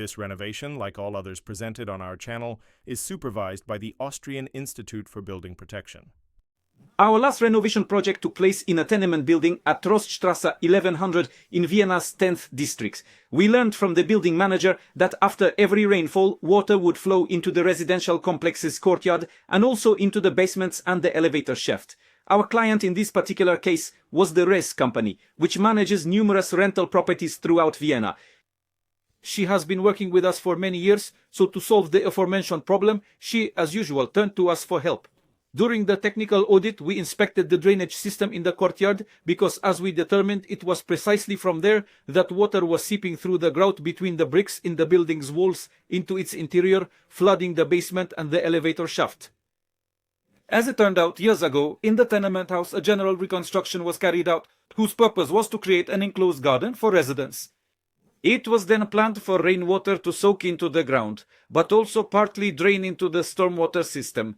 This renovation, like all others presented on our channel, is supervised by the Austrian Institute for Building Protection. Our last renovation project took place in a tenement building at Troststrasse 1100 in Vienna's 10th district. We learned from the building manager that after every rainfall, water would flow into the residential complex's courtyard and also into the basements and the elevator shaft. Our client in this particular case was the Res company, which manages numerous rental properties throughout Vienna. She has been working with us for many years, so to solve the aforementioned problem, she, as usual, turned to us for help. During the technical audit, we inspected the drainage system in the courtyard because, as we determined, it was precisely from there that water was seeping through the grout between the bricks in the building's walls into its interior, flooding the basement and the elevator shaft. As it turned out, years ago, in the tenement house, a general reconstruction was carried out, whose purpose was to create an enclosed garden for residents. It was then planned for rainwater to soak into the ground, but also partly drain into the stormwater system.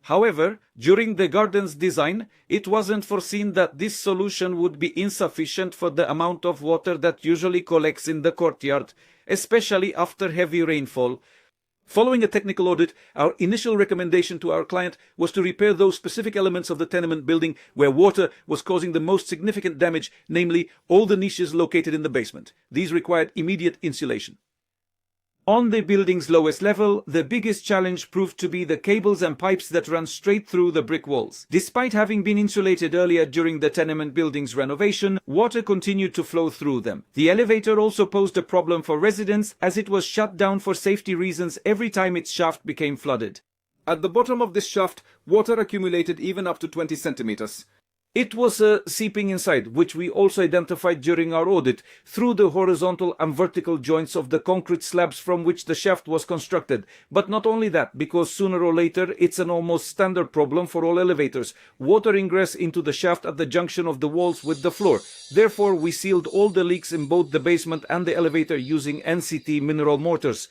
However, during the garden's design, it wasn't foreseen that this solution would be insufficient for the amount of water that usually collects in the courtyard, especially after heavy rainfall. Following a technical audit, our initial recommendation to our client was to repair those specific elements of the tenement building where water was causing the most significant damage, namely all the niches located in the basement. These required immediate insulation. On the building's lowest level, the biggest challenge proved to be the cables and pipes that run straight through the brick walls. Despite having been insulated earlier during the tenement building's renovation, water continued to flow through them. The elevator also posed a problem for residents as it was shut down for safety reasons every time its shaft became flooded. At the bottom of this shaft, water accumulated even up to 20 centimeters. It was seeping inside, which we also identified during our audit, through the horizontal and vertical joints of the concrete slabs from which the shaft was constructed. But not only that, because sooner or later it's an almost standard problem for all elevators. Water ingress into the shaft at the junction of the walls with the floor. Therefore, we sealed all the leaks in both the basement and the elevator using NCT mineral mortars.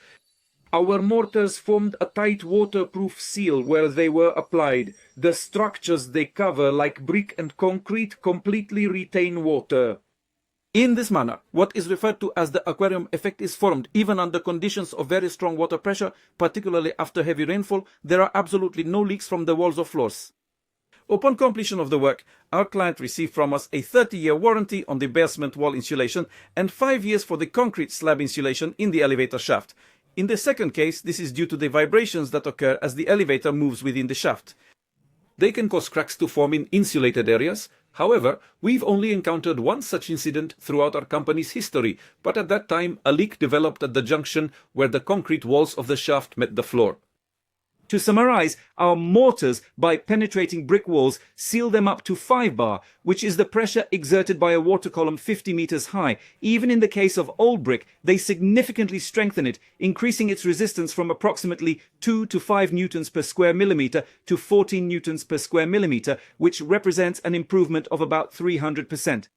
Our mortars formed a tight waterproof seal where they were applied. The structures they cover, like brick and concrete, completely retain water. In this manner, what is referred to as the aquarium effect is formed. Even under conditions of very strong water pressure, particularly after heavy rainfall, there are absolutely no leaks from the walls or floors. Upon completion of the work, our client received from us a 30-year warranty on the basement wall insulation and 5 years for the concrete slab insulation in the elevator shaft. In the second case, this is due to the vibrations that occur as the elevator moves within the shaft. They can cause cracks to form in insulated areas. However, we've only encountered one such incident throughout our company's history, but at that time a leak developed at the junction where the concrete walls of the shaft met the floor. To summarize, our mortars, by penetrating brick walls, seal them up to 5 bar, which is the pressure exerted by a water column 50 meters high. Even in the case of old brick, they significantly strengthen it, increasing its resistance from approximately 2 to 5 newtons per square millimeter to 14 newtons per square millimeter, which represents an improvement of about 300%.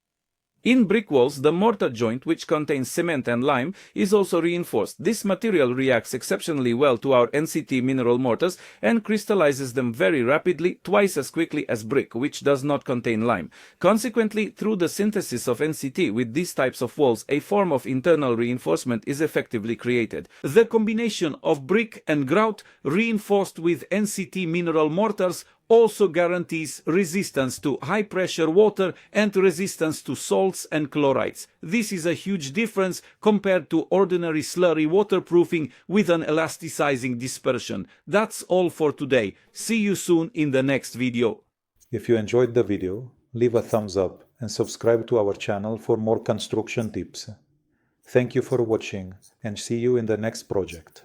In brick walls, the mortar joint, which contains cement and lime, is also reinforced. This material reacts exceptionally well to our NCT mineral mortars and crystallizes them very rapidly, twice as quickly as brick, which does not contain lime. Consequently, through the synthesis of NCT with these types of walls, a form of internal reinforcement is effectively created. The combination of brick and grout reinforced with NCT mineral mortars also guarantees resistance to high-pressure water and resistance to salts and chlorides. This is a huge difference compared to ordinary slurry waterproofing with an elasticizing dispersion. That's all for today. See you soon in the next video. If you enjoyed the video, leave a thumbs up and subscribe to our channel for more construction tips. Thank you for watching and see you in the next project.